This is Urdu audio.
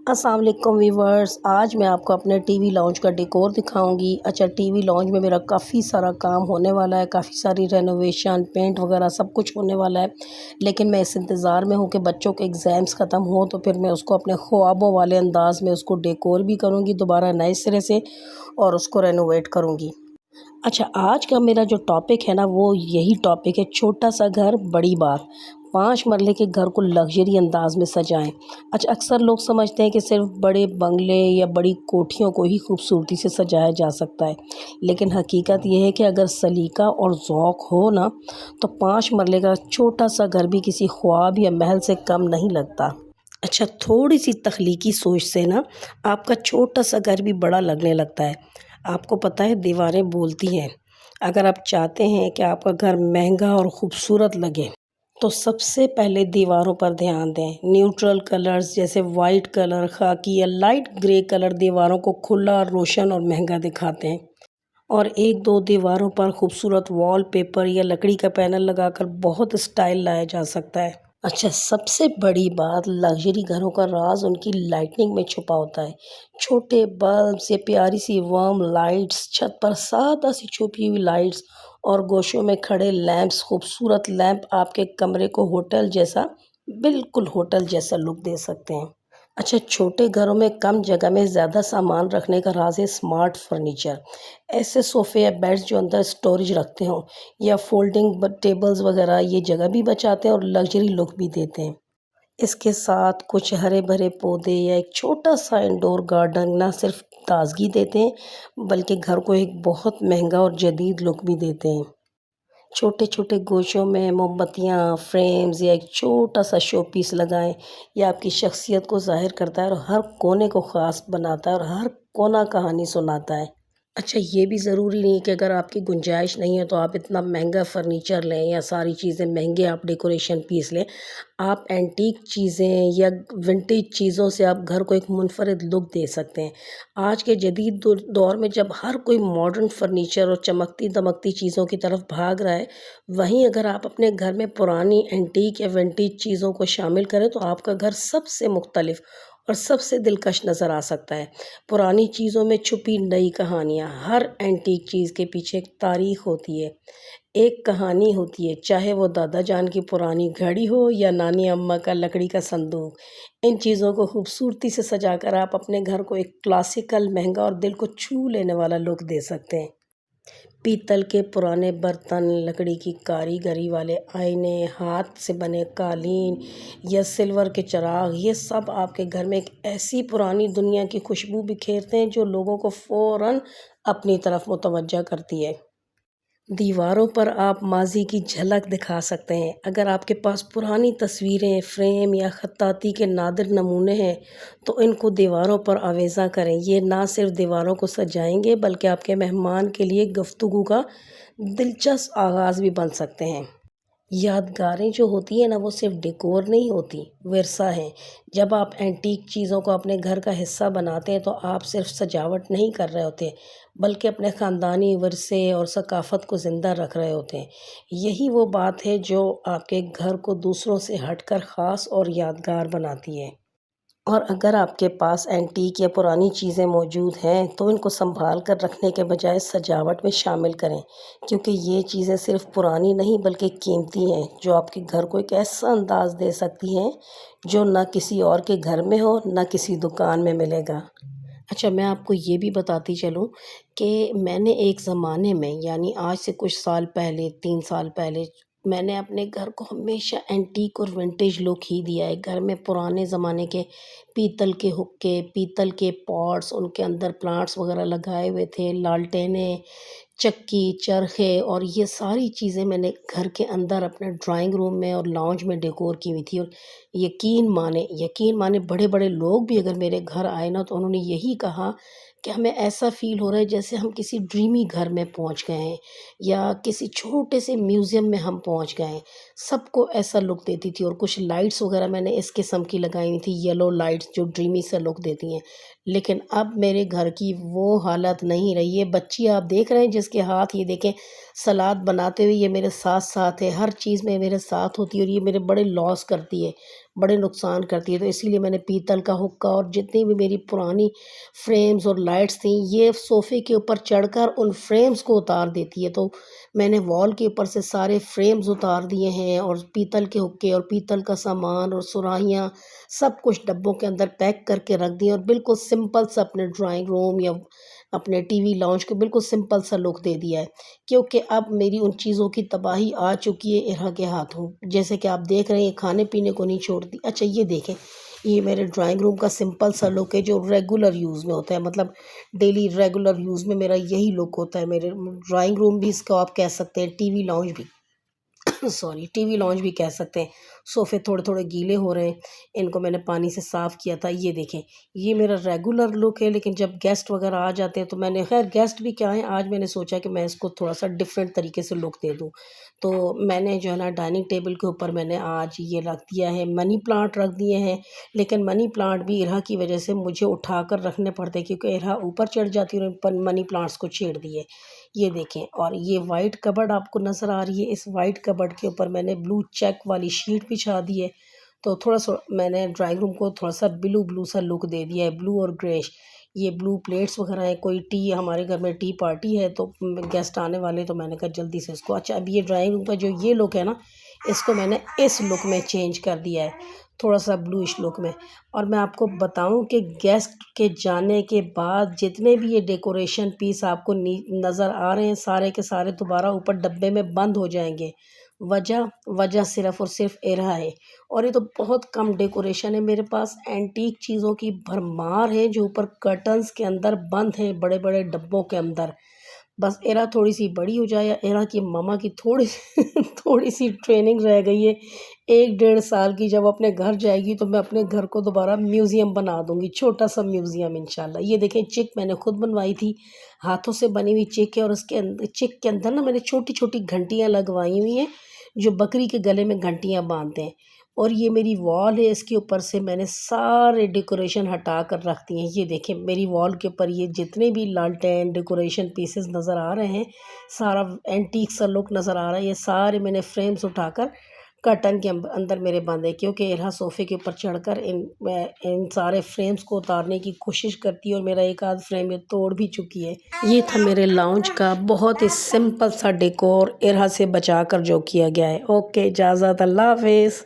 السلام علیکم ویورز، آج میں آپ کو اپنے ٹی وی لاؤنج کا ڈیکور دکھاؤں گی۔ ٹی وی لاؤنج میں میرا کافی سارا کام ہونے والا ہے، کافی ساری رینوویشن، پینٹ وغیرہ سب کچھ ہونے والا ہے، لیکن میں اس انتظار میں ہوں کہ بچوں کے ایگزامز ختم ہوں تو پھر میں اس کو اپنے خوابوں والے انداز میں اس کو ڈیکور بھی کروں گی دوبارہ نئے سرے سے، اور اس کو رینوویٹ کروں گی۔ آج کا میرا جو ٹاپک ہے نا، وہ یہی ٹاپک ہے، چھوٹا سا گھر بڑی بات۔ 5 مرلے کے گھر کو لگژری انداز میں سجائیں۔ اکثر لوگ سمجھتے ہیں کہ صرف بڑے بنگلے یا بڑی کوٹھیوں کو ہی خوبصورتی سے سجایا جا سکتا ہے، لیکن حقیقت یہ ہے کہ اگر سلیقہ اور ذوق ہو نا تو 5 مرلے کا چھوٹا سا گھر بھی کسی خواب یا محل سے کم نہیں لگتا۔ تھوڑی سی تخلیقی سوچ سے نا آپ کا چھوٹا سا گھر بھی بڑا لگنے لگتا ہے۔ آپ کو پتہ ہے دیواریں بولتی ہیں۔ اگر آپ چاہتے ہیں کہ آپ کا گھر مہنگا اور خوبصورت لگے تو سب سے پہلے دیواروں پر دھیان دیں۔ نیوٹرل کلرز جیسے وائٹ کلر، خاکی یا لائٹ گرے کلر دیواروں کو کھلا، روشن اور مہنگا دکھاتے ہیں، اور 1-2 دیواروں پر خوبصورت وال پیپر یا لکڑی کا پینل لگا کر بہت اسٹائل لایا جا سکتا ہے۔ سب سے بڑی بات، لگژری گھروں کا راز ان کی لائٹنگ میں چھپا ہوتا ہے۔ چھوٹے بلبس یا پیاری سی وارم لائٹس، چھت پر سادہ سی چھپی ہوئی لائٹس اور گوشوں میں کھڑے لیمپس، خوبصورت لیمپ آپ کے کمرے کو بالکل ہوٹل جیسا لک دے سکتے ہیں۔ چھوٹے گھروں میں کم جگہ میں زیادہ سامان رکھنے کا راز ہے اسمارٹ فرنیچر۔ ایسے صوفے یا بیڈز جو اندر اسٹوریج رکھتے ہوں، یا فولڈنگ ٹیبلز وغیرہ، یہ جگہ بھی بچاتے ہیں اور لگژری لک بھی دیتے ہیں۔ اس کے ساتھ کچھ ہرے بھرے پودے یا ایک چھوٹا سا انڈور گارڈن نہ صرف تازگی دیتے ہیں بلکہ گھر کو ایک بہت مہنگا اور جدید لک بھی دیتے ہیں۔ چھوٹے چھوٹے گوشوں میں موم بتیاں، فریمز یا ایک چھوٹا سا شو پیس لگائیں۔ یہ آپ کی شخصیت کو ظاہر کرتا ہے اور ہر کونے کو خاص بناتا ہے اور ہر کونا کہانی سناتا ہے۔ یہ بھی ضروری نہیں کہ اگر آپ کی گنجائش نہیں ہے تو آپ اتنا مہنگا فرنیچر لیں یا ساری چیزیں مہنگے آپ ڈیکوریشن پیس لیں۔ آپ اینٹیک چیزیں یا ونٹیج چیزوں سے آپ گھر کو ایک منفرد لک دے سکتے ہیں۔ آج کے جدید دور میں جب ہر کوئی ماڈرن فرنیچر اور چمکتی دمکتی چیزوں کی طرف بھاگ رہا ہے، وہیں اگر آپ اپنے گھر میں پرانی اینٹیک یا ونٹیج چیزوں کو شامل کریں تو آپ کا گھر سب سے مختلف اور سب سے دلکش نظر آ سکتا ہے۔ پرانی چیزوں میں چھپی نئی کہانیاں، ہر اینٹیک چیز کے پیچھے ایک تاریخ ہوتی ہے، ایک کہانی ہوتی ہے، چاہے وہ دادا جان کی پرانی گھڑی ہو یا نانی اماں کا لکڑی کا صندوق۔ ان چیزوں کو خوبصورتی سے سجا کر آپ اپنے گھر کو ایک کلاسیکل، مہنگا اور دل کو چھو لینے والا لک دے سکتے ہیں۔ پیتل کے پرانے برتن، لکڑی کی کاریگری والے آئینے، ہاتھ سے بنے قالین یا سلور کے چراغ، یہ سب آپ کے گھر میں ایک ایسی پرانی دنیا کی خوشبو بکھیرتے ہیں جو لوگوں کو فوراً اپنی طرف متوجہ کرتی ہے۔ دیواروں پر آپ ماضی کی جھلک دکھا سکتے ہیں۔ اگر آپ کے پاس پرانی تصویریں، فریم یا خطاطی کے نادر نمونے ہیں تو ان کو دیواروں پر آویزاں کریں۔ یہ نہ صرف دیواروں کو سجائیں گے بلکہ آپ کے مہمان کے لیے گفتگو کا دلچسپ آغاز بھی بن سکتے ہیں۔ یادگاریں جو ہوتی ہیں نا، وہ صرف ڈیکور نہیں ہوتی، ورثہ ہیں۔ جب آپ اینٹیک چیزوں کو اپنے گھر کا حصہ بناتے ہیں تو آپ صرف سجاوٹ نہیں کر رہے ہوتے بلکہ اپنے خاندانی ورثے اور ثقافت کو زندہ رکھ رہے ہوتے ہیں۔ یہی وہ بات ہے جو آپ کے گھر کو دوسروں سے ہٹ کر خاص اور یادگار بناتی ہے۔ اور اگر آپ کے پاس اینٹیک یا پرانی چیزیں موجود ہیں تو ان کو سنبھال کر رکھنے کے بجائے سجاوٹ میں شامل کریں، کیونکہ یہ چیزیں صرف پرانی نہیں بلکہ قیمتی ہیں جو آپ کے گھر کو ایک ایسا انداز دے سکتی ہیں جو نہ کسی اور کے گھر میں ہو، نہ کسی دکان میں ملے گا۔ میں آپ کو یہ بھی بتاتی چلوں کہ میں نے ایک زمانے میں، یعنی آج سے کچھ سال پہلے، 3 سال پہلے، میں نے اپنے گھر کو ہمیشہ اینٹیک اور ونٹیج لک ہی دیا ہے۔ گھر میں پرانے زمانے کے پیتل کے حقے، پیتل کے پاٹس، ان کے اندر پلانٹس وغیرہ لگائے ہوئے تھے، لالٹینیں، چکی، چرخے، اور یہ ساری چیزیں میں نے گھر کے اندر اپنے ڈرائنگ روم میں اور لاؤنج میں ڈیکور کی ہوئی تھی۔ اور یقین مانے بڑے بڑے لوگ بھی اگر میرے گھر آئے نا تو انہوں نے یہی کہا کہ ہمیں ایسا فیل ہو رہا ہے جیسے ہم کسی ڈریمی گھر میں پہنچ گئے ہیں یا کسی چھوٹے سے میوزیم میں ہم پہنچ گئے ہیں۔ سب کو ایسا لک دیتی تھی، اور کچھ لائٹس وغیرہ میں نے اس قسم کی لگائی ہوئی تھی، یلو لائٹس جو ڈریمی سے لک دیتی ہیں۔ لیکن اب میرے گھر کی وہ حالت نہیں رہی ہے۔ بچی آپ دیکھ رہے ہیں جس کے ہاتھ، یہ دیکھیں سلاد بناتے ہوئے، یہ میرے ساتھ ہے، ہر چیز میں میرے ساتھ ہوتی ہے، اور یہ میرے بڑے لاس کرتی ہے۔ بڑے نقصان کرتی ہے، تو اسی لیے میں نے پیتل کا حقہ اور جتنی بھی میری پرانی فریمز اور لائٹس تھیں یہ صوفے کے اوپر چڑھ کر ان فریمز کو اتار دیتی ہے، تو میں نے وال کے اوپر سے سارے فریمز اتار دیے ہیں اور پیتل کے حقے اور پیتل کا سامان اور سراہیاں سب کچھ ڈبوں کے اندر پیک کر کے رکھ دیے اور بالکل سمپل سا اپنے ڈرائنگ روم یا اپنے ٹی وی لاؤنج کو بالکل سمپل سا لک دے دیا ہے، کیونکہ اب میری ان چیزوں کی تباہی آ چکی ہے ارہا کے ہاتھوں، جیسے کہ آپ دیکھ رہے ہیں کھانے پینے کو نہیں چھوڑتی۔ اچھا یہ دیکھیں، یہ میرے ڈرائنگ روم کا سمپل سا لک ہے جو ریگولر یوز میں ہوتا ہے، مطلب ڈیلی ریگولر یوز میں میرا یہی لک ہوتا ہے۔ میرے ڈرائنگ روم بھی اس کو آپ کہہ سکتے ہیں، ٹی وی لاؤنج بھی سوری ٹی وی لاؤنج بھی کہہ سکتے ہیں۔ صوفے تھوڑے تھوڑے گیلے ہو رہے ہیں، ان کو میں نے پانی سے صاف کیا تھا۔ یہ دیکھیں، یہ میرا ریگولر لک ہے، لیکن جب گیسٹ وغیرہ آ جاتے ہیں تو میں نے، خیر گیسٹ بھی کیا ہیں، آج میں نے سوچا کہ میں اس کو تھوڑا سا ڈفرینٹ طریقے سے لک دے دوں، تو میں نے جو ہے نا ڈائننگ ٹیبل کے اوپر میں نے آج یہ رکھ دیا ہے، منی پلانٹ رکھ دیے ہیں، لیکن منی پلانٹ بھی ارہا کی وجہ سے مجھے اٹھا کر رکھنے پڑتے کیونکہ ارہا اوپر چڑھ جاتی اور منی پلانٹس کو چھیڑ دیے۔ یہ دیکھیں، اور یہ وائٹ کبرڈ آپ کو نظر آ رہی ہے، اس وائٹ کبرڈ کے اوپر میں نے بلو چیک والی شیٹ بچھا دی ہے، تو تھوڑا سا میں نے ڈرائنگ روم کو تھوڑا سا بلو سا لک دے دیا ہے، بلو اور گریش۔ یہ بلو پلیٹس وغیرہ ہیں، کوئی ٹی، ہمارے گھر میں ٹی پارٹی ہے تو گیسٹ آنے والے، تو میں نے کہا جلدی سے اس کو، اچھا اب یہ ڈرائنگ روم کا جو یہ لک ہے نا، اس کو میں نے اس لک میں چینج کر دیا ہے، تھوڑا سا بلوش لک میں۔ اور میں آپ کو بتاؤں کہ گیسٹ کے جانے کے بعد جتنے بھی یہ ڈیکوریشن پیس آپ کو نظر آ رہے ہیں سارے کے سارے دوبارہ اوپر ڈبے میں بند ہو جائیں گے۔ وجہ صرف اور صرف ارہا ہے، اور یہ تو بہت کم ڈیکوریشن ہے میرے پاس، اینٹیک چیزوں کی بھرمار ہے جو اوپر کرٹنز کے اندر بند ہیں بڑے بڑے ڈبوں کے اندر۔ بس ارا تھوڑی سی بڑی ہو جائے، ارا کی ماما کی تھوڑی سی ٹریننگ رہ گئی ہے، 1 ڈیڑھ سال کی، جب اپنے گھر جائے گی تو میں اپنے گھر کو دوبارہ میوزیم بنا دوں گی، چھوٹا سا میوزیم انشاءاللہ۔ یہ دیکھیں چک میں نے خود بنوائی تھی، ہاتھوں سے بنی ہوئی چک ہے، اور اس کے اندر چک کے اندر نا میں نے چھوٹی چھوٹی گھنٹیاں لگوائی ہوئی ہیں جو بکری کے گلے میں گھنٹیاں باندھتے ہیں، اور یہ میری وال ہے، اس کے اوپر سے میں نے سارے ڈیکوریشن ہٹا کر رکھ دی ہیں۔ یہ دیکھیں میری وال کے اوپر یہ جتنے بھی لالٹین ڈیکوریشن پیسز نظر آ رہے ہیں، سارا اینٹیک سا لک نظر آ رہا ہے، یہ سارے میں نے فریمز اٹھا کر کرٹن کے اندر میرے باندھے، کیونکہ ارہا صوفے کے اوپر چڑھ کر ان سارے فریمز کو اتارنے کی کوشش کرتی ہے، اور میرا ایک آدھ فریم یہ توڑ بھی چکی ہے۔ یہ تھا میرے لاؤنج کا بہت ہی سمپل سا ڈیکور ارہا سے بچا کر جو کیا گیا ہے۔ اوکے، اجازت، اللہ حافظ۔